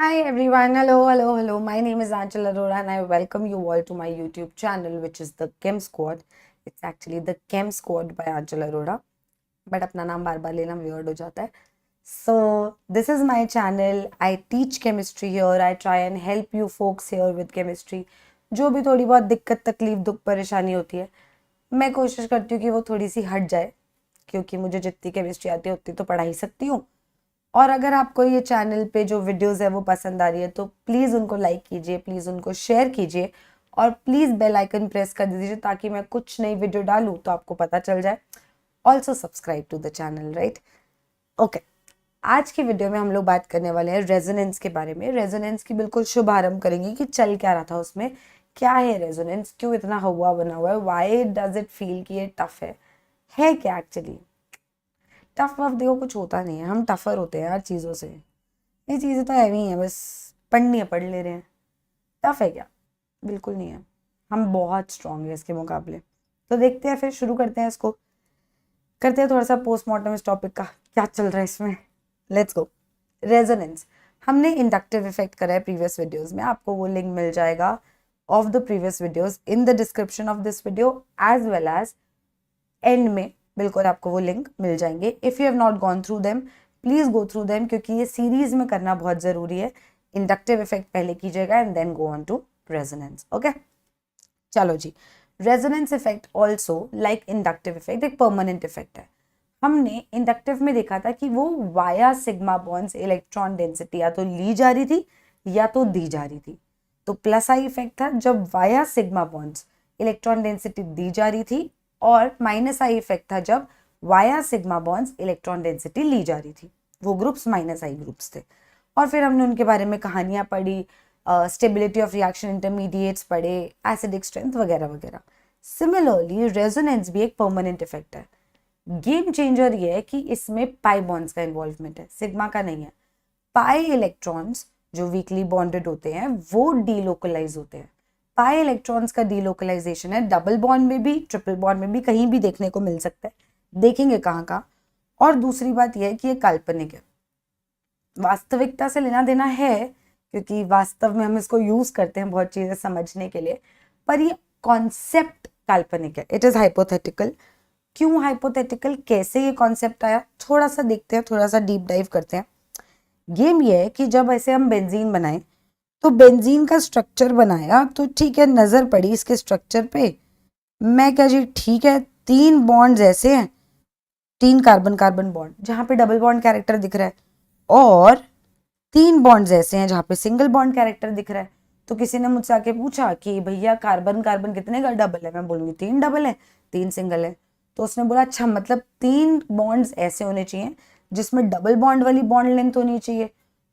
Hi everyone, hello. My name is Anchal Arora and I welcome you all to my YouTube channel, which is the Chem Squad. It's actually the Chem Squad by Anchal Arora, but अपना नाम बार बार लेना weird हो जाता है. So this is my channel. I teach chemistry here. I try and help you folks here with chemistry. जो भी थोड़ी बहुत दिक्कत तकलीफ दुख परेशानी होती है, मैं कोशिश करती हूँ कि वो थोड़ी सी हट जाए, क्योंकि मुझे जितनी केमिस्ट्री आती है उतनी तो पढ़ा ही सकती हूँ. और अगर आपको ये चैनल पे जो वीडियोस है वो पसंद आ रही है तो प्लीज़ उनको लाइक कीजिए, प्लीज़ उनको शेयर कीजिए और प्लीज़ बेल आइकन प्रेस कर दीजिए ताकि मैं कुछ नई वीडियो डालूँ तो आपको पता चल जाए. Also subscribe to the channel, right? Okay, आज की वीडियो में हम लोग बात करने वाले हैं रेजोनेंस के बारे में. रेजोनेंस की बिल्कुल शुभारंभ करेंगे कि चल क्या रहा था उसमें, क्या है रेजोनेंस, क्यों इतना हवा बना हुआ है, वाई डज इट फील कि ये टफ है क्या एक्चुअली. टफ वफ देखो कुछ होता नहीं है, हम टफर होते हैं हर चीज़ों से. ये चीज़ें तो हैवी हैं, बस पढ़नी है पढ़ ले रहे हैं. टफ है क्या? बिल्कुल नहीं है. हम बहुत स्ट्रांग है इसके मुकाबले. तो देखते हैं, फिर शुरू करते हैं इसको. करते हैं थोड़ा सा पोस्टमार्टम इस टॉपिक का, क्या चल रहा है इसमें. Let's go. रेजोनेंस हमने इंडक्टिव इफेक्ट करा है प्रीवियस वीडियोस में. आपको वो लिंक मिल जाएगा of the previous videos in the description of this video as well as and में. बिल्कुल आपको वो लिंक मिल जाएंगे. If you have not gone through them please go through them, क्योंकि ये सीरीज में करना बहुत ज़रूरी है. इंडक्टिव इफेक्ट पहले कीजिएगा and then go on to resonance. Okay, चलो जी. Resonance effect also like inductive effect एक परमानेंट इफेक्ट है. हमने इंडक्टिव में देखा था कि वो via sigma bonds electron density या तो ली जा रही थी या तो दी जा रही थी. तो प्लस आई इफेक्ट था जब via sigma bonds electron density दी जा रही थी, और माइनस आई इफेक्ट था जब via sigma bonds electron density ली जा रही थी. वो ग्रुप्स माइनस आई ग्रुप्स थे. और फिर हमने उनके बारे में कहानियां पढ़ी, स्टेबिलिटी ऑफ रिएक्शन इंटरमीडिएट्स पढ़े, एसिडिक स्ट्रेंथ वगैरह वगैरह. सिमिलरली रेजोनेंस भी एक परमानेंट इफेक्ट है. गेम चेंजर ये है कि इसमें पाई बॉन्ड्स का इन्वॉल्वमेंट है, सिग्मा का नहीं है. पाई इलेक्ट्रॉन्स जो वीकली बॉन्डेड होते हैं वो डीलोकलाइज होते हैं. पाई इलेक्ट्रॉन्स का डीलोकलाइजेशन है डबल बॉन्ड में भी, ट्रिपल बॉन्ड में भी, कहीं भी देखने को मिल सकता है. देखेंगे कहाँ का. और दूसरी बात यह है कि ये काल्पनिक है, वास्तविकता से लेना देना है, क्योंकि वास्तव में हम इसको यूज करते हैं बहुत चीजें समझने के लिए, पर ये कॉन्सेप्ट काल्पनिक है. It is hypothetical. क्यों हाइपोथेटिकल, कैसे ये कॉन्सेप्ट आया, थोड़ा सा देखते हैं, थोड़ा सा डीप डाइव करते हैं. गेम ये है कि जब ऐसे हम बेंजीन बनाए तो बेंजीन का स्ट्रक्चर बनाया तो ठीक है, नजर पड़ी इसके स्ट्रक्चर पे. मैं क्या जी, ठीक है, 3 बॉन्ड्स ऐसे हैं, 3 कार्बन कार्बन बॉन्ड जहां पे डबल बॉन्ड कैरेक्टर दिख रहा है, और 3 बॉन्ड्स ऐसे हैं जहां पे सिंगल बॉन्ड कैरेक्टर दिख रहा है. तो किसी ने मुझसे आके पूछा कि भैया कार्बन कार्बन कितने का डबल है, मैं बोलूंगी 3 डबल है, 3 सिंगल है. तो उसने बोला अच्छा, मतलब 3 बॉन्ड्स ऐसे होने चाहिए जिसमें डबल बॉन्ड वाली बॉन्ड लेंथ होनी चाहिए,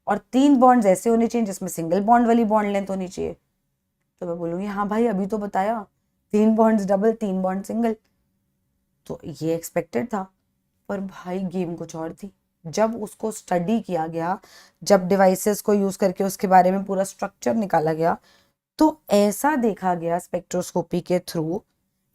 और 3 बॉन्ड्स ऐसे होने चाहिए जिसमें सिंगल बॉन्ड वाली बॉन्ड लेंथ होनी चाहिए. तो मैं बोलूंगी हाँ भाई, अभी तो बताया 3 बॉन्ड्स डबल, 3 बॉन्ड सिंगल. तो ये एक्सपेक्टेड था. पर भाई गेम कुछ और थी. जब उसको स्टडी किया गया, जब डिवाइसेस को यूज करके उसके बारे में पूरा स्ट्रक्चर निकाला गया, तो ऐसा देखा गया स्पेक्ट्रोस्कोपी के थ्रू.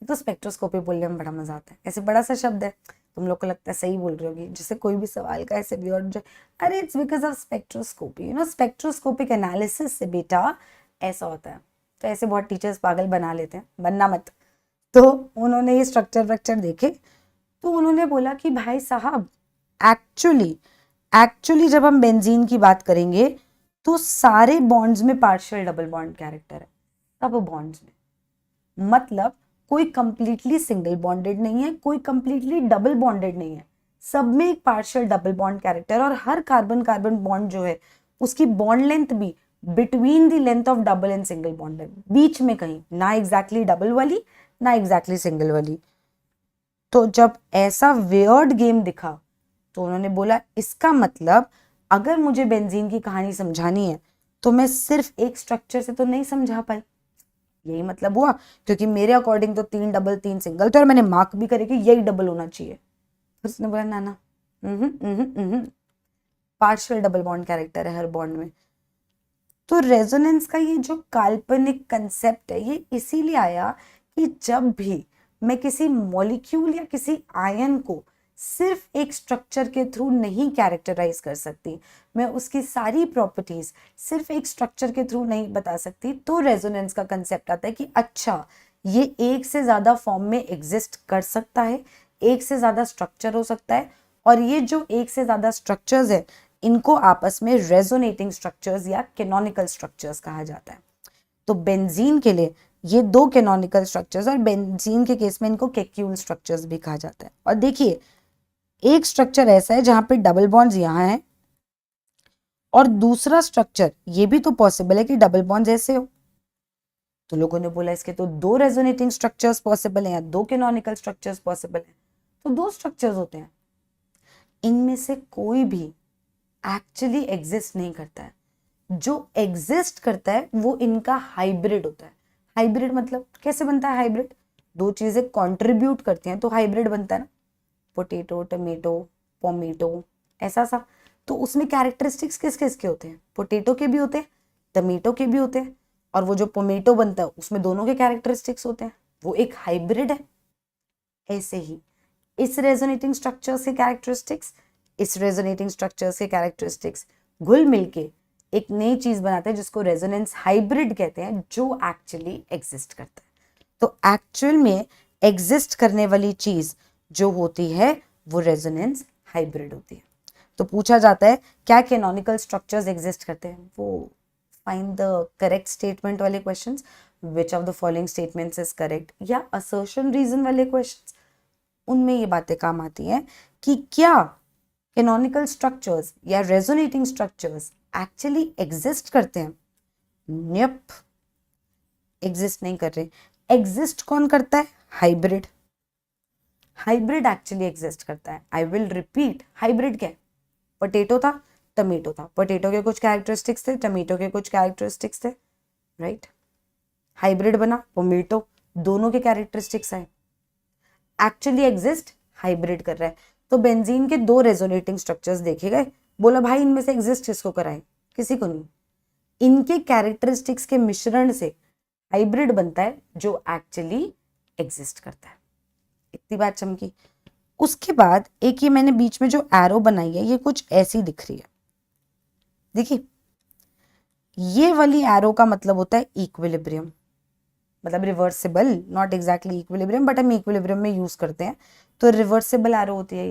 तो स्पेक्ट्रोस्कोपी बोलने में बड़ा मजा आता है, ऐसे बड़ा सा शब्द है, तुम लोग को लगता है सही बोल रही होगी, जैसे कोई भी सवाल का ऐसे वियर्ड जो, अरे it's because of spectroscopy, spectroscopic analysis से बेटा ऐसा होता है. तो ऐसे बहुत टीचर्स पागल बना लेते हैं, बनना मत. तो उन्होंने ये स्ट्रक्चर व्रक्चर देखे, तो उन्होंने बोला कि भाई साहब, एक्चुअली एक्चुअली जब हम बेंजीन की बात करेंगे तो सारे बॉन्ड्स में पार्शियल डबल बॉन्ड कैरेक्टर है, सब बॉन्ड्स में. मतलब कोई कंप्लीटली सिंगल बॉन्डेड नहीं है, कोई कंप्लीटली डबल बॉन्डेड नहीं है, सब में एक पार्शियल डबल बॉन्ड कैरेक्टर. और हर कार्बन कार्बन बॉन्ड जो है उसकी बॉन्ड लेंथ भी between the length of double and single bond है, बीच में कहीं, ना एग्जैक्टली डबल वाली ना एग्जैक्टली सिंगल वाली. तो जब ऐसा वियर्ड गेम दिखा तो उन्होंने बोला इसका मतलब अगर मुझे बेंजीन की कहानी समझानी है तो मैं सिर्फ एक स्ट्रक्चर से तो नहीं समझा पाई. यही मतलब हुआ, क्योंकि मेरे अकॉर्डिंग तो 3 डबल 3 सिंगल थे और मैंने मार्क भी करे कि यही डबल होना चाहिए. फिर उसने बोला ना ना, पार्शियल डबल बॉन्ड कैरेक्टर है हर बॉन्ड में. तो रेजोनेंस का ये जो काल्पनिक कंसेप्ट है ये इसीलिए आया कि जब भी मैं किसी मॉलिक्यूल या किसी आयन को सिर्फ एक स्ट्रक्चर के थ्रू नहीं कैरेक्टराइज कर सकती, मैं उसकी सारी प्रॉपर्टीज सिर्फ एक स्ट्रक्चर के थ्रू नहीं बता सकती, तो रेजोनेंस का कंसेप्ट आता है कि अच्छा ये एक से ज्यादा फॉर्म में एग्जिस्ट कर सकता है, एक से ज्यादा स्ट्रक्चर हो सकता है, और ये जो एक से ज्यादा स्ट्रक्चर्स है इनको आपस में रेजोनेटिंग स्ट्रक्चर्स या कैनोनिकल स्ट्रक्चर्स कहा जाता है। तो बेंजीन के लिए ये दो कैनोनिकल स्ट्रक्चर्स, और बेंजीन के केस में इनको केक्यूल स्ट्रक्चर्स भी कहा जाता है। और देखिए एक स्ट्रक्चर ऐसा है जहां पे डबल बॉन्ड्स यहाँ है, और दूसरा स्ट्रक्चर ये भी तो पॉसिबल है कि डबल बॉन्ड्स ऐसे हो। तो लोगों ने बोला इसके तो दो रेजोनेटिंग स्ट्रक्चर्स पॉसिबल हैं या दो कैनोनिकल स्ट्रक्चर्स पॉसिबल हैं, तो दो स्ट्रक्चर्स होते हैं। इनमें से कोई भी एक्चुअली एग्जिस्ट नहीं करता है, जो एग्जिस्ट करता है वो इनका हाइब्रिड होता है। हाइब्रिड मतलब कैसे बनता है हाइब्रिड? दो चीजें कंट्रीब्यूट करती हैं तो हाइब्रिड बनता है ना, पोटैटो टमेटो पोमेटो ऐसा सा। तो उसमें कैरेक्टरिस्टिक्स किस किस के होते हैं? पोटैटो के भी होते हैं, टमेटो के भी होते हैं, और वो जो पोमेटो बनता है उसमें दोनों के कैरेक्टरिस्टिक्स होते हैं, वो एक हाइब्रिड है। ऐसे ही इस रेजोनेटिंग स्ट्रक्चर्स के कैरेक्टरिस्टिक्स, इस रेजोनेटिंग स्ट्रक्चर्स के कैरेक्टरिस्टिक्स घुल मिलके एक नई चीज बनाते हैं जिसको रेजोनेंस हाइब्रिड कहते हैं, जो एक्चुअली एग्जिस्ट करता है। तो एक्चुअल में एग्जिस्ट करने वाली चीज जो होती है वो रेजोनेंस हाइब्रिड होती है। तो पूछा जाता है क्या कैनोनिकल स्ट्रक्चर्स एग्जिस्ट करते हैं, वो फाइंड द करेक्ट स्टेटमेंट वाले questions, which of the following statements is correct, या असर्शन रीजन वाले क्वेश्चंस, उनमें ये बातें काम आती हैं कि क्या कैनोनिकल स्ट्रक्चर्स या रेजोनेटिंग स्ट्रक्चर्स एक्चुअली एग्जिस्ट करते हैं। न्यप, एग्जिस्ट नहीं कर रहे। एग्जिस्ट कौन करता है? हाइब्रिड। हाइब्रिड एक्चुअली एग्जिस्ट करता है। आई विल रिपीट, हाइब्रिड क्या है? पोटैटो था, टमेटो था, पोटैटो के कुछ कैरेक्टरिस्टिक्स थे, टमेटो के कुछ कैरेक्टरिस्टिक्स थे, राइट। हाइब्रिड बना पोमेटो, दोनों के कैरेक्टरिस्टिक्स आए, एक्चुअली एग्जिस्ट हाइब्रिड कर रहा है। तो बेंजीन के दो रेजोनेटिंग स्ट्रक्चर्स देखे गए, बोला भाई इनमें से एग्जिस्ट किसको कराए? किसी को नहीं। इनके कैरेक्टरिस्टिक्स के मिश्रण से हाइब्रिड बनता है जो एक्चुअली एग्जिस्ट करता है। इतनी बात चमकी। उसके बाद एक ये मैंने बीच में जो एरो बनाई है ये कुछ ऐसी दिख रही है, देखिए ये वाली एरो का मतलब होता है इक्विलिब्रियम, मतलब reversible, not exactly equilibrium but हम इक्विलिब्रियम में यूज करते हैं। तो रिवर्सिबल एरो होती है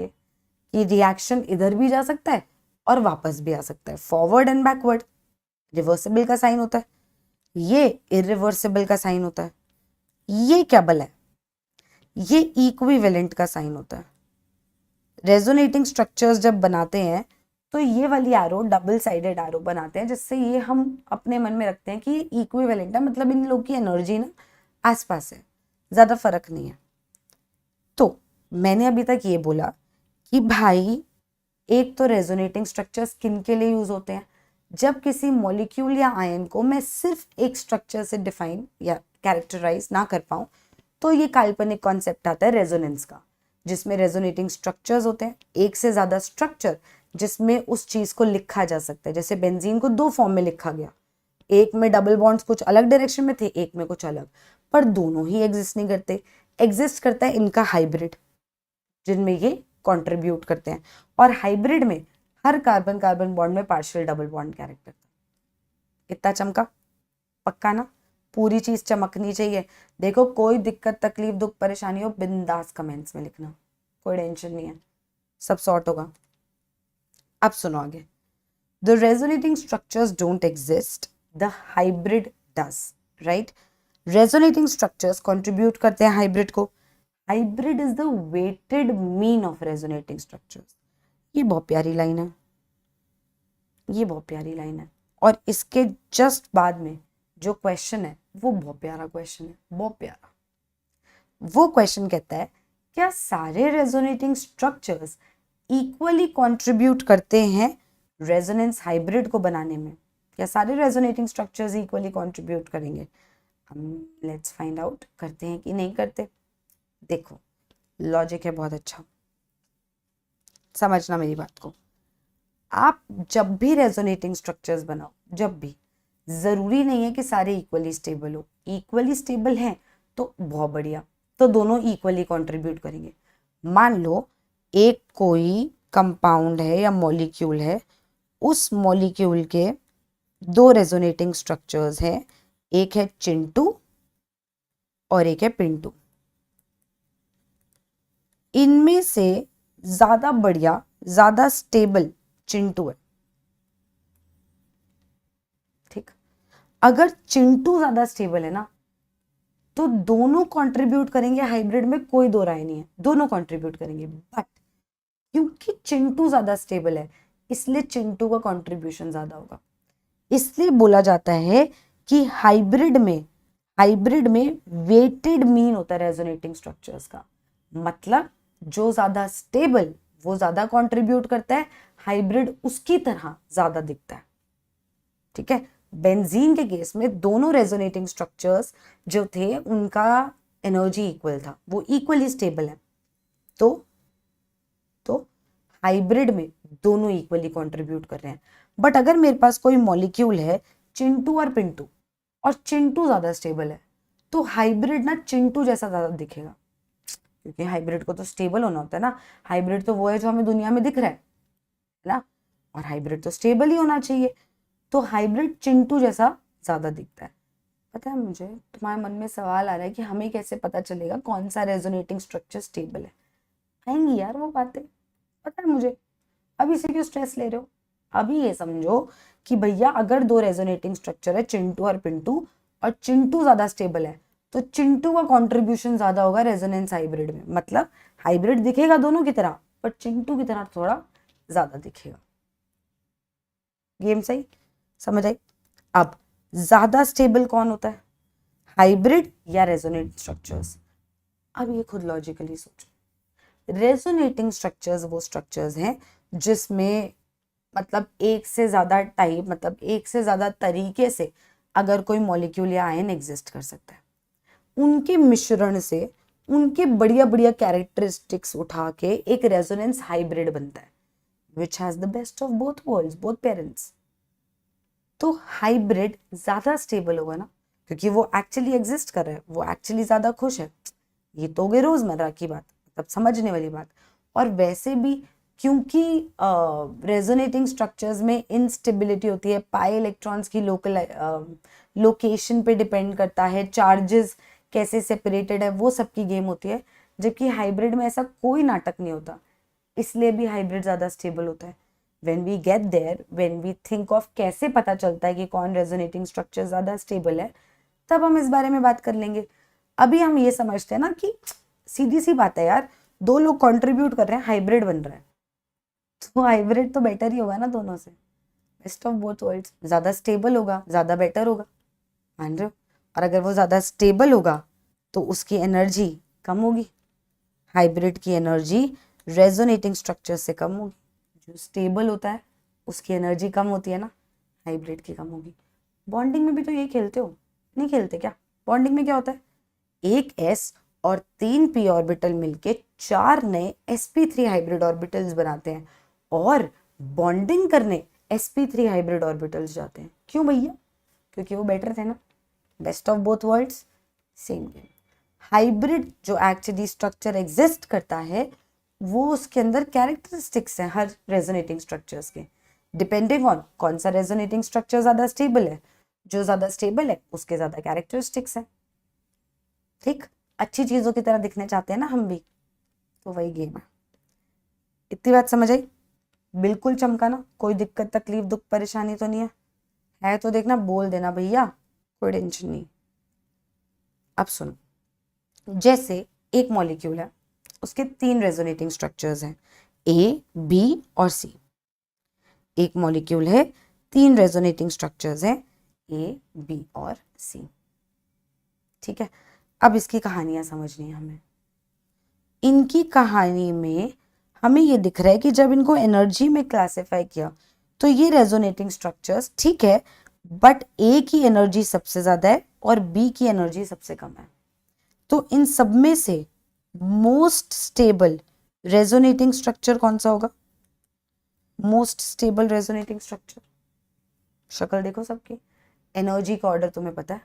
ये रिएक्शन इधर भी जा सकता है और वापस भी आ सकता है, फॉरवर्ड एंड बैकवर्ड। रिवर्सिबल का साइन होता है, ये इरिवर्सिबल का साइन होता है। ये क्या बल है? ये इक्विवेलेंट का साइन होता है। रेजोनेटिंग स्ट्रक्चर्स जब बनाते हैं तो ये वाली एरो डबल साइडेड एरो बनाते हैं, जिससे ये हम अपने मन में रखते हैं कि इक्विवेलेंट है, मतलब इन लोग की एनर्जी ना आसपास है, ज्यादा फर्क नहीं है। तो मैंने अभी तक ये बोला कि भाई एक तो रेजोनेटिंग स्ट्रक्चर्स किन के लिए यूज होते हैं? जब किसी मॉलिक्यूल या आयन को मैं सिर्फ एक स्ट्रक्चर से डिफाइन या कैरेक्टराइज ना कर पाऊं, तो ये काल्पनिक कॉन्सेप्ट आता है रेजोनेंस का, जिसमें रेजोनेटिंग स्ट्रक्चर्स होते हैं, एक से ज्यादा स्ट्रक्चर जिसमें उस चीज को लिखा जा सकता है। जैसे बेंजीन को दो फॉर्म में लिखा गया, एक में डबल बॉन्ड्स कुछ अलग डायरेक्शन में थे, एक में कुछ अलग, पर दोनों ही एग्जिस्ट नहीं करते। एग्जिस्ट करता है इनका हाइब्रिड, जिनमें ये कंट्रीब्यूट करते हैं, और हाइब्रिड में हर कार्बन कार्बन बॉन्ड में पार्शियल डबल बॉन्ड कैरेक्टर। इतना चमका? पक्का ना? पूरी चीज चमकनी चाहिए। देखो कोई दिक्कत तकलीफ दुख परेशानी हो बिंदास कमेंट्स में लिखना, कोई टेंशन नहीं है, सब सॉर्ट होगा। अब सुनो आगे। The resonating structures don't exist, the hybrid does, right? Resonating structures contribute करते हैं hybrid को। Hybrid is the weighted mean of resonating structures. ये बहुत प्यारी लाइन है, ये बहुत प्यारी लाइन है। और इसके जस्ट बाद में जो क्वेश्चन है वो बहुत प्यारा क्वेश्चन है, बहुत प्यारा। वो क्वेश्चन कहता है क्या सारे रेजोनेटिंग स्ट्रक्चर्स इक्वली कंट्रीब्यूट करते हैं रेजोनेंस हाइब्रिड को बनाने में? क्या सारे रेजोनेटिंग स्ट्रक्चर्स इक्वली कंट्रीब्यूट करेंगे? हम लेट्स फाइंड आउट, करते हैं कि नहीं करते। देखो लॉजिक है बहुत अच्छा, समझना मेरी बात को। आप जब भी रेजोनेटिंग स्ट्रक्चर्स बनाओ, जब भी, जरूरी नहीं है कि सारे इक्वली स्टेबल हो। इक्वली स्टेबल हैं तो बहुत बढ़िया, तो दोनों इक्वली कंट्रीब्यूट करेंगे। मान लो एक कोई कंपाउंड है या मॉलिक्यूल है, उस मॉलिक्यूल के दो रेजोनेटिंग स्ट्रक्चर्स हैं, एक है चिंटू और एक है पिंटू। इनमें से ज्यादा बढ़िया, ज्यादा स्टेबल चिंटू है। ठीक, अगर चिंटू ज्यादा स्टेबल है ना, तो दोनों कंट्रीब्यूट करेंगे हाइब्रिड में, कोई दो राय नहीं है, दोनों कंट्रीब्यूट करेंगे। बट क्योंकि चिंटू ज्यादा स्टेबल है, इसलिए चिंटू का कंट्रीब्यूशन ज्यादा होगा। इसलिए बोला जाता है कि हाइब्रिड में वेटेड मीन होता है रेजोनेटिंग स्ट्रक्चर्स का। मतलब जो ज्यादा स्टेबल वो ज्यादा कंट्रीब्यूट करता है, हाइब्रिड उसकी तरह ज्यादा दिखता है। ठीक है, बेंजीन के केस में दोनों रेजोनेटिंग स्ट्रक्चर्स जो थे उनका एनर्जी इक्वल था, वो इक्वली स्टेबल है। तो हाइब्रिड में दोनों इक्वली कंट्रीब्यूट कर रहे हैं। बट अगर मेरे पास कोई मॉलिक्यूल है चिंटू और पिंटू, और चिंटू ज्यादा स्टेबल है, तो हाइब्रिड ना चिंटू जैसा ज्यादा दिखेगा, क्योंकि हाइब्रिड को तो स्टेबल होना होता है ना। हाइब्रिड तो वो है जो हमें दुनिया में दिख रहा है ना, और हाइब्रिड तो स्टेबल ही होना चाहिए। तो हाइब्रिड चिंटू जैसा ज्यादा दिखता है। पता है, मुझे तुम्हारे मन में सवाल आ रहा है कि हमें कैसे पता चलेगा कौन सा रेजोनेटिंग स्ट्रक्चर स्टेबल है। आएंगी यार वो बातें, पता है मुझे। अभी से क्यों स्ट्रेस ले रहे हो? अभी ये समझो कि भैया अगर दो रेजोनेटिंग स्ट्रक्चर है चिंटू और पिंटू, और चिंटू ज्यादा स्टेबल है, तो चिंटू का कंट्रीब्यूशन ज्यादा होगा रेजोनेंस हाइब्रिड में। मतलब हाइब्रिड दिखेगा दोनों की तरह, पर चिंटू की तरह थोड़ा ज्यादा दिखेगा। गेम सही समझ आई? अब ज्यादा स्टेबल कौन होता है, हाइब्रिड या रेजोनेट स्ट्रक्चर्स? अब ये खुद लॉजिकली सोचो। रेजोनेटिंग स्ट्रक्चर्स वो स्ट्रक्चर्स हैं जिसमें मतलब एक से ज्यादा टाइप, मतलब एक से ज्यादा तरीके से अगर कोई मॉलिक्यूल या आयन एग्जिस्ट कर सकता है, उनके मिश्रण से उनके बढ़िया बढ़िया कैरेक्टरिस्टिक्स उठा के एक रेजोनेंस हाइब्रिड बनता है, which has the best of both worlds, both parents. तो हाइब्रिड ज्यादा स्टेबल होगा ना, क्योंकि वो एक्चुअली एग्जिस्ट कर रहा है, वो एक्चुअली ज्यादा खुश है। ये तो हो गई रोजमर्रा की बात, मतलब समझने वाली बात। और वैसे भी क्योंकि रेजोनेटिंग स्ट्रक्चर्स में इनस्टेबिलिटी होती है, पाई इलेक्ट्रॉन्स की लोकल लोकेशन पे डिपेंड करता है, चार्जेस कैसे सेपरेटेड है, वो सब की गेम होती है। जबकि हाइब्रिड में ऐसा कोई नाटक नहीं होता, इसलिए भी हाइब्रिड ज्यादा स्टेबल होता है। when we get there, when we think of कैसे पता चलता है कि कौन रेजोनेटिंग स्ट्रक्चर ज्यादा स्टेबल है, तब हम इस बारे में बात कर लेंगे। अभी हम ये समझते हैं ना कि सीधी सी बात है यार, दो लोग कंट्रीब्यूट कर रहे हैं, हाइब्रिड बन रहा है, तो हाइब्रिड तो बेटर ही होगा ना दोनों से, बेस्ट ऑफ बोथ वर्ल्ड्स। ज्यादा स्टेबल होगा, ज्यादा बेटर होगा, मान रहे हो? और अगर वो ज्यादा स्टेबल होगा तो उसकी एनर्जी कम होगी, हाइब्रिड की एनर्जी रेजोनेटिंग स्ट्रक्चर से कम होगी। जो स्टेबल होता है उसकी एनर्जी कम होती है ना, हाइब्रिड की कम होगी। बॉन्डिंग में भी तो ये खेलते हो, नहीं खेलते क्या? बॉन्डिंग में क्या होता है, एक s और 3p ऑर्बिटल मिलके 4 नए sp3 हाइब्रिड ऑर्बिटल्स बनाते हैं, और बॉन्डिंग करने sp3 हाइब्रिड ऑर्बिटल्स जाते हैं। क्यों भैया? क्योंकि वो बेटर थे ना, best of both worlds, same game. Hybrid जो एक्चुअली स्ट्रक्चर एग्जिस्ट करता है, वो उसके अंदर कैरेक्टरिस्टिक्स हैं हर रेजोनेटिंग स्ट्रक्चर्स के, डिपेंडिंग ऑन कौन सा रेजोनेटिंग स्ट्रक्चर ज्यादा स्टेबल है। जो ज्यादा स्टेबल है उसके ज्यादा कैरेक्टरिस्टिक्स हैं। ठीक, अच्छी चीजों की तरह दिखने चाहते हैं ना हम भी, तो वही गेम है। इतनी बात समझ आई? बिल्कुल चमका ना? कोई दिक्कत तकलीफ दुख परेशानी तो नहीं है तो देखना बोल देना भैया, कोई टेंशन नहीं। अब सुनो, जैसे एक मॉलिक्यूल है, उसके 3 रेजोनेटिंग स्ट्रक्चर्स हैं, ए, बी और सी। एक मॉलिक्यूल है, 3 रेजोनेटिंग स्ट्रक्चर्स हैं, ए, बी और सी। ठीक है, अब इसकी कहानियां समझनी है हमें। इनकी कहानी में हमें ये दिख रहा है कि जब इनको एनर्जी में क्लासिफाई किया, तो ये रेजोनेटिंग स्ट्रक्चर्स ठीक है, बट ए की एनर्जी सबसे ज्यादा है और बी की एनर्जी सबसे कम है। तो इन सब में से मोस्ट स्टेबल रेजोनेटिंग स्ट्रक्चर कौन सा होगा? मोस्ट स्टेबल रेजोनेटिंग स्ट्रक्चर, शक्ल देखो सबकी, एनर्जी का ऑर्डर तुम्हें पता है,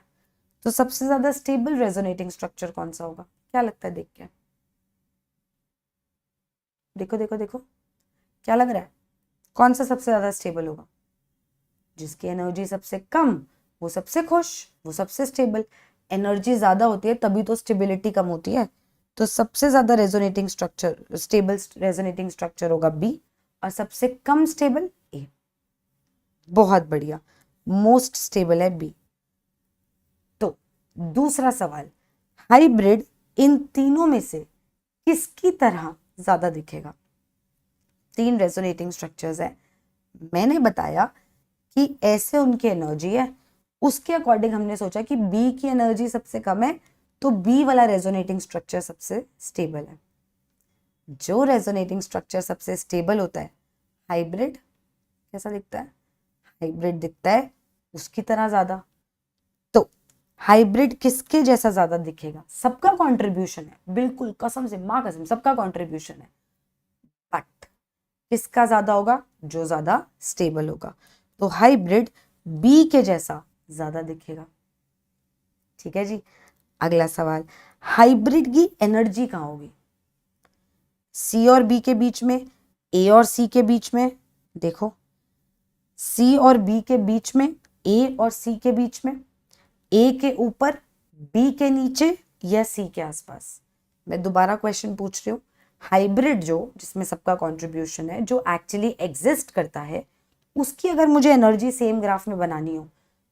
तो सबसे ज्यादा स्टेबल रेजोनेटिंग स्ट्रक्चर कौन सा होगा? क्या लगता है देख के? देखो देखो देखो, क्या लग रहा है? कौन सा सबसे ज्यादा स्टेबल होगा? जिसकी एनर्जी सबसे कम वो सबसे खुश, वो सबसे स्टेबल। एनर्जी ज्यादा होती है तभी तो स्टेबिलिटी कम होती है। तो सबसे ज्यादा resonating structure, stable resonating structure होगा बी, और सबसे कम स्टेबल ए। बहुत बढ़िया, मोस्ट स्टेबल है बी। तो दूसरा सवाल, हाइब्रिड इन तीनों में से किसकी तरह ज्यादा दिखेगा? 3 रेजोनेटिंग स्ट्रक्चर्स है, मैंने बताया कि ऐसे उनकी एनर्जी है, उसके अकॉर्डिंग हमने सोचा कि बी की एनर्जी सबसे कम है तो बी वाला रेजोनेटिंग स्ट्रक्चर सबसे स्टेबल है। जो रेजोनेटिंग स्ट्रक्चर सबसे स्टेबल होता है, हाइब्रिड कैसा दिखता है? हाइब्रिड दिखता है उसकी तरह ज्यादा। तो हाइब्रिड किसके जैसा ज्यादा दिखेगा? सबका कंट्रीब्यूशन है, बिल्कुल कसम से, मां कसम, सबका कंट्रीब्यूशन है, बट किसका ज्यादा होगा? जो ज्यादा स्टेबल होगा। तो हाइब्रिड बी के जैसा ज्यादा दिखेगा। ठीक है जी। अगला सवाल, हाइब्रिड की एनर्जी कहां होगी? सी और बी के बीच में, ए और सी के बीच में, देखो सी और बी के बीच में, ए और सी के बीच में, ए के ऊपर, बी के नीचे, या सी के आसपास। मैं दोबारा क्वेश्चन पूछ रही हूँ, हाइब्रिड जो जिसमें सबका कंट्रीब्यूशन है, जो एक्चुअली एग्जिस्ट करता है, उसकी अगर मुझे एनर्जी सेम ग्राफ में बनानी हो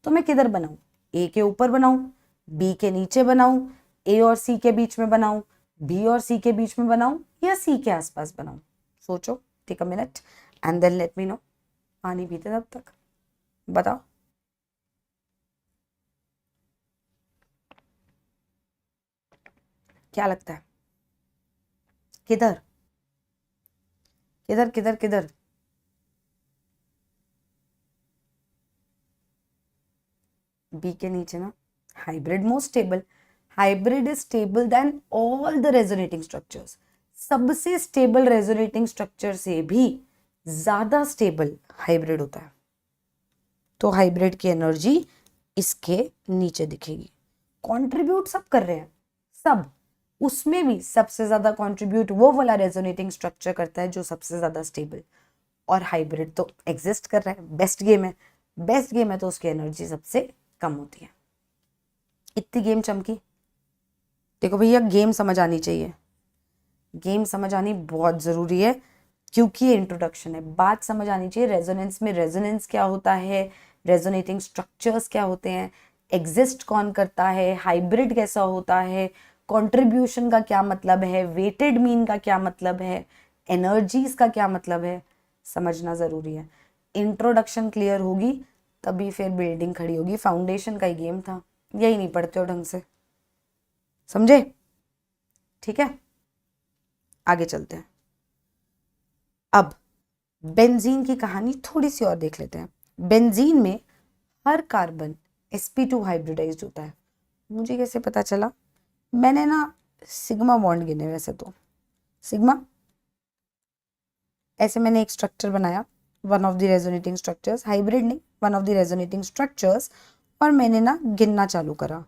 तो मैं किधर बनाऊं? ए के ऊपर बनाऊं, बी के नीचे बनाऊं, ए और सी के बीच में बनाऊं, बी और सी के बीच में बनाऊं, या सी के आसपास बनाऊं? सोचो, take a minute and then let me know. पानी पीते तब तक बताओ। क्या लगता है? किधर किधर किधर किधर? बी के नीचे ना। Hybrid most stable, hybrid is stable then all the resonating structures. सबसे स्टेबल रेजोनेटिंग स्ट्रक्चर से भी ज्यादा स्टेबल हाइब्रिड होता है। तो हाइब्रिड की एनर्जी इसके नीचे दिखेगी। कंट्रीब्यूट सब कर रहे हैं, सब, उसमें भी सबसे ज्यादा कंट्रीब्यूट वो वाला रेजोनेटिंग स्ट्रक्चर करता है जो सबसे ज्यादा स्टेबल। और हाइब्रिड तो एग्जिस्ट कर रहा है, बेस्ट गेम है, बेस्ट गेम है तो उसकी एनर्जी सबसे कम होती है। इतनी गेम चमकी। देखो भैया, गेम समझ आनी चाहिए, गेम समझ आनी बहुत जरूरी है, क्योंकि ये इंट्रोडक्शन है। बात समझ आनी चाहिए, रेजोनेंस में रेजोनेंस क्या होता है, रेजोनेटिंग स्ट्रक्चर्स क्या होते हैं, एग्जिस्ट कौन करता है, हाइब्रिड कैसा होता है, कंट्रीब्यूशन का क्या मतलब है, वेटेड मीन का क्या मतलब है, एनर्जीज का क्या मतलब है, समझना जरूरी है। इंट्रोडक्शन क्लियर होगी तभी फिर बिल्डिंग खड़ी होगी। फाउंडेशन का ही गेम था, यही नहीं पढ़ते हो ढंग से, समझे? ठीक है, आगे चलते हैं। अब बेंजीन की कहानी थोड़ी सी और देख लेते हैं। बेंजीन में हर कार्बन sp2 हाइब्रिडाइज्ड होता है। मुझे कैसे पता चला? मैंने ना सिग्मा बॉन्ड गिने, वैसे तो सिग्मा, ऐसे मैंने एक स्ट्रक्चर बनाया, one of the resonating structures, hybrid नहीं, one of the resonating structures, और मैंने ना गिनना चालू करा।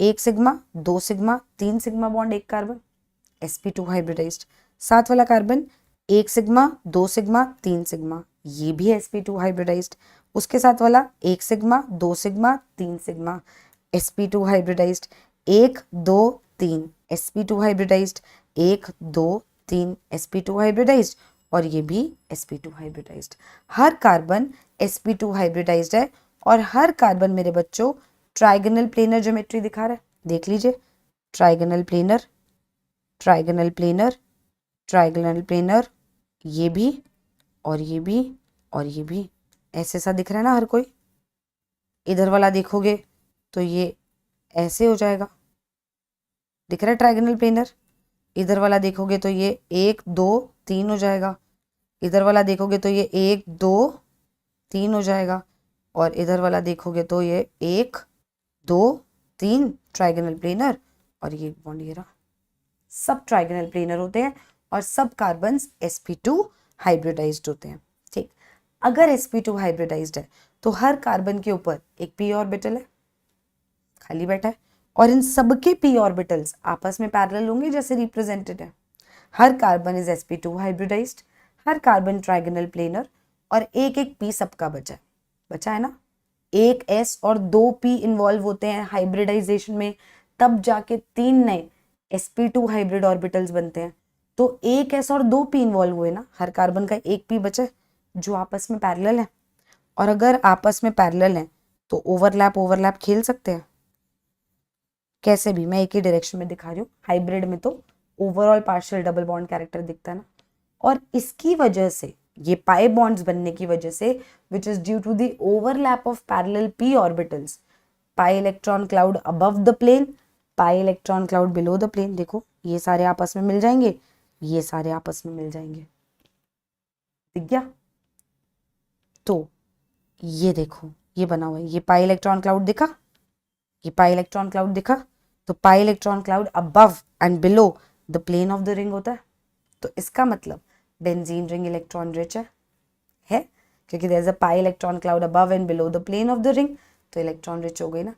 1 सिग्मा, 2 सिग्मा, 3 सिग्मा बॉन्ड, एक कार्बन sp2 हाइब्रिडाइज्ड। साथ वाला कार्बन 1 सिग्मा, 2 सिग्मा, 3 सिग्मा, ये भी sp2 हाइब्रिडाइज्ड। उसके साथ वाला 1 sigma, 2 sigma, 3 sigma, sp2 hybridized. 1 2 3 sp2 hybridized, 1 2 3 sp2 hybridized, और ये भी sp2 हाइब्रिडाइज्ड। हर कार्बन sp2 हाइब्रिडाइज्ड है, और हर कार्बन मेरे बच्चों ट्राइगोनल प्लेनर ज्योमेट्री दिखा रहा है, देख लीजिए। Trigonal planar, trigonal planar, trigonal planar, ये भी और ये भी और ये भी, ऐसे सा दिख रहा है ना हर कोई। इधर वाला देखोगे तो ये ऐसे हो जाएगा, दिख रहा है ट्राइगोनल प्लेनर। इधर वाला देखोगे तो ये 1 2 3 हो जाएगा। इधर वाला देखोगे तो ये 1 2 3 हो जाएगा। और इधर वाला देखोगे तो ये 1 2 3 ट्राइगोनल प्लेनर, और ये बॉन्ड ये रहा। सब ट्राइगोनल प्लेनर होते हैं और सब कार्बन्स sp2 हाइब्रिडाइज्ड होते हैं। ठीक, अगर sp2 हाइब्रिडाइज्ड है तो हर कार्बन के ऊपर एक p ऑर्बिटल है, खाली बैठा है, और इन सबके p ऑर्बिटल्स आपस में पैरेलल होंगे जैसे रिप्रेजेंटेड है। हर कार्बन इज sp2 हाइब्रिडाइज्ड, हर कार्बन ट्राइगोनल प्लेनर, और एक एक पी सबका बचा है ना। एक s और 2 p इन्वॉल्व होते हैं हाइब्रिडाइजेशन में, तब जाके 3 नए sp2 हाइब्रिड ऑर्बिटल्स बनते हैं। तो एक s और 2 p इन्वॉल्व हुए ना, हर कार्बन का एक p बचा जो आपस में पैरेलल है। और अगर आपस में पैरेलल है तो ओवरलैप खेल सकते हैं। कैसे भी, मैं एक ही डायरेक्शन में दिखा रही हूँ। हाइब्रिड में तो overall partial double bond character दिखता है ना। और इसकी वजह से, ये पाई बॉन्ड्स बनने की वजह से, which is due to the overlap of parallel p orbitals, pi electron cloud above the plane, pi electron cloud below the plane. देखो ये सारे आपस में मिल जाएंगे, ये सारे आपस में मिल जाएंगे, दिख गया। तो ये देखो ये बना हुआ है, ये पाई इलेक्ट्रॉन क्लाउड दिखा, ये पाई इलेक्ट्रॉन क्लाउड दिखा। तो pi electron cloud above and below the plane of the ring होता है। तो इसका मतलब बेंजीन रिंग इलेक्ट्रॉन रिच है क्योंकि there is a pi electron cloud above and below the plane of the ring, तो इलेक्ट्रॉन रिच हो गई ना।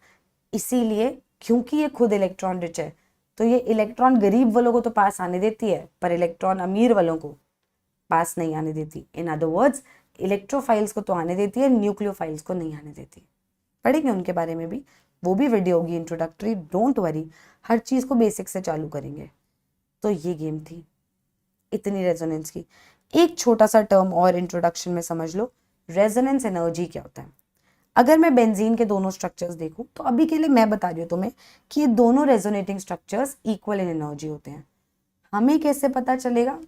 इसीलिए क्योंकि ये खुद इलेक्ट्रॉन रिच है, तो ये इलेक्ट्रॉन गरीब वालों को तो पास आने देती है, पर इलेक्ट्रॉन अमीर वालों को पास नहीं आने देती। इन अदर वर्ड्स, इलेक्ट्रोफाइल्स को तो आने देती है, न्यूक्लियोफाइल्स को नहीं आने देती। पढ़ेंगे उनके बारे में भी, वो भी वीडियो होगी इंट्रोडक्टरी, डोंट वरी, हर चीज़ को बेसिक से चालू करेंगे। तो ये गेम थी इतनी रेजोनेंस की। एक छोटा सा टर्म और इंट्रोडक्शन में समझ लो, रेजोनेंस एनर्जी क्या होता है। अगर मैं बेंजीन के दोनों स्ट्रक्चर्स देखूं तो अभी के लिए मैं बता रही हूँ तुम्हें कि ये दोनों resonating structures equal in energy होते हैं। हमें कैसे पता चलेगा,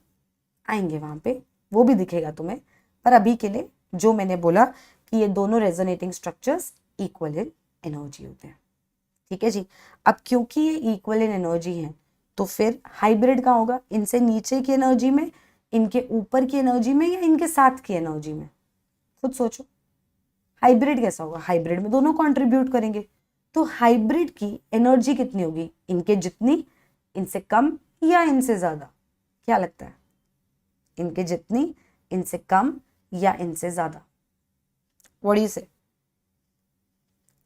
आएंगे वहां पे, वो भी दिखेगा तुम्हें। पर अभी के लिए जो मैंने बोला कि ये दोनों resonating structures equal in energy होते हैं, ठीक है जी। अब क्योंकि ये इक्वल इन एनर्जी हैं, तो फिर हाइब्रिड का होगा इनसे नीचे की एनर्जी में, इनके ऊपर की एनर्जी में, या इनके साथ की एनर्जी में। खुद सोचो हाइब्रिड कैसा होगा। हाइब्रिड में दोनों कंट्रीब्यूट करेंगे, तो हाइब्रिड की एनर्जी कितनी होगी, इनके जितनी, इनसे कम या इनसे ज्यादा। क्या लगता है, इनके जितनी, इनसे कम या इनसे ज्यादा। व्हाट डू यू से,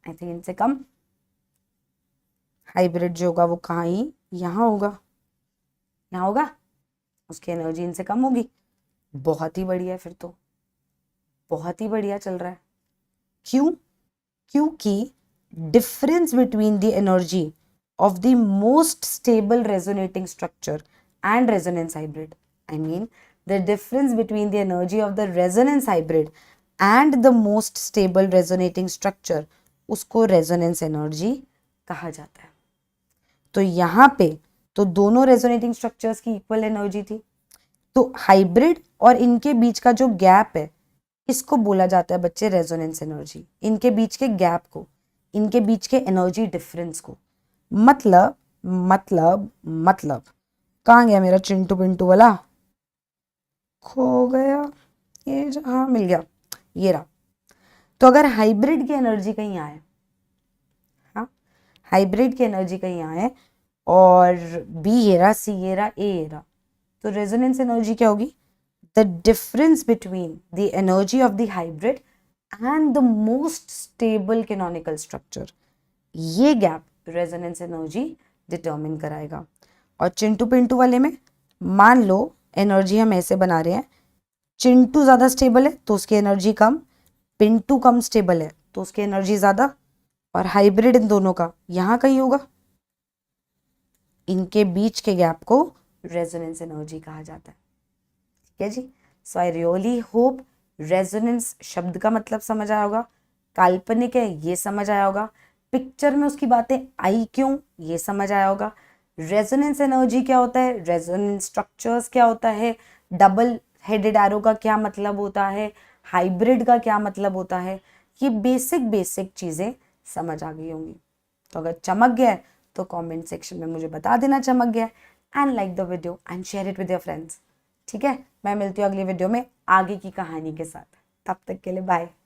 आई थिंक इनसे कम। हाइब्रिड जो होगा वो कहाँ ही, यहाँ होगा, यहाँ होगा, उसकी एनर्जी इनसे कम होगी। बहुत ही बढ़िया है, फिर तो बहुत ही बढ़िया चल रहा है। क्यों, क्योंकि difference between the energy of the most stable resonating structure and resonance hybrid. I mean, the difference between the energy of the resonance hybrid and the most stable resonating structure, उसको resonance energy कहा जाता है। तो यहाँ पे तो दोनों resonating structures की इक्वल एनर्जी थी, तो हाइब्रिड और इनके बीच का जो गैप है, इसको बोला जाता है बच्चे रेजोनेंस एनर्जी। इनके बीच के गैप को, इनके बीच के एनर्जी डिफरेंस को। मतलब मतलब मतलब कहाँ गया मेरा चिंटू पिंटू वाला, खो गया ये, हाँ मिल गया, ये रहा। तो अगर हाइब्रिड की एनर्जी कहीं आए, हाँ हाइब्रिड की एनर्जी कहीं आए, और बी ये रहा, सी ये रहा, ए ये रहा, तो रेजोनेंस एनर्जी क्या होगी, the difference between the energy of the hybrid and the most stable canonical structure. ये गैप रेजोनेंस एनर्जी डिटर्मिन कराएगा। और चिंटू पिंटू वाले में मान लो एनर्जी हम ऐसे बना रहे हैं, चिंटू ज़्यादा स्टेबल है तो उसकी एनर्जी कम, पिंटू कम स्टेबल है तो उसकी एनर्जी ज़्यादा, और हाइब्रिड इन दोनों का यहाँ कहीं होगा। इनके बीच के गैप को रेजोनेंस एनर्जी कहा जाता है, ठीक है जी। सो आई रियली होप रेजोनेंस शब्द का मतलब समझ आया होगा, काल्पनिक है ये समझ आया होगा, पिक्चर में उसकी बातें आई क्यों ये समझ आया होगा, रेजोनेंस एनर्जी क्या होता है, रेजोनेंस स्ट्रक्चर्स क्या होता है, डबल हेडेड एरो का क्या मतलब होता है, हाइब्रिड का क्या मतलब होता है, ये बेसिक बेसिक चीज़ें समझ आ गई होंगी। तो अगर चमक गया है तो कमेंट सेक्शन में मुझे बता देना चमक गया है, and like the video and share it with your friends, ठीक है। मैं मिलती हूँ अगली वीडियो में आगे की कहानी के साथ, तब तक के लिए बाय।